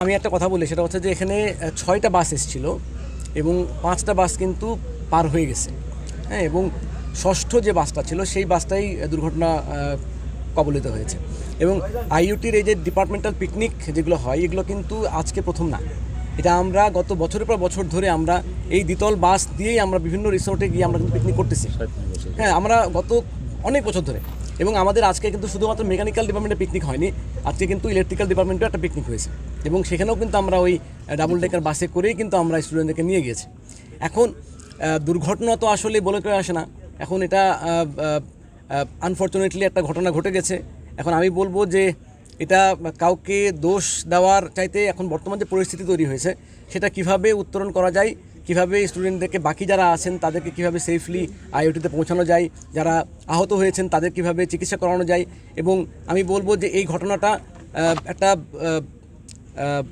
আমি একটা কথা বলি, সেটা হচ্ছে যে এখানে 6টা বাস এসেছিল এবং 5টা বাস কিন্তু পার হয়ে গেছে, হ্যাঁ, এবং ষষ্ঠ যে বাসটা ছিল সেই বাসটাই দুর্ঘটনা কবলিত হয়েছে। এবং আইইউটির এই যে ডিপার্টমেন্টাল পিকনিক যেগুলো হয়, এগুলো কিন্তু আজকে প্রথম না। এটা আমরা গত বছরের পর বছর ধরে আমরা এই দ্বিতল বাস দিয়েই আমরা বিভিন্ন রিসোর্টে গিয়ে আমরা কিন্তু পিকনিক করতেছি। হ্যাঁ, আমরা গত অনেক বছর ধরে। এবং আমাদের আজকে কিন্তু শুধুমাত্র মেকানিক্যাল ডিপার্টমেন্টে পিকনিক হয়নি, আজকে কিন্তু ইলেকট্রিক্যাল ডিপার্টমেন্টেও একটা পিকনিক হয়েছে এবং সেখানেও কিন্তু আমরা ওই ডাবল ডেকার বাসে করেই কিন্তু আমরা স্টুডেন্টদেরকে নিয়ে গিয়েছি। এখন দুর্ঘটনা তো আসলে বলে কেউ আসে না, এখন এটা আনফর্চুনেটলি একটা ঘটনা ঘটে গেছে। এখন আমি বলবো যে এটা কাউকে দোষ দেওয়ার চাইতে এখন বর্তমান যে পরিস্থিতি তৈরি হয়েছে সেটা কিভাবে উত্তরণ করা যায়, কিভাবে স্টুডেন্টদেরকে বাকি যারা আছেন তাদেরকে কিভাবে সেফলি আইওটিতে পৌঁছানো যায়, যারা আহত হয়েছেন তাদের কিভাবে চিকিৎসা করানো যায়। এবং আমি বলবো যে এই ঘটনাটা একটা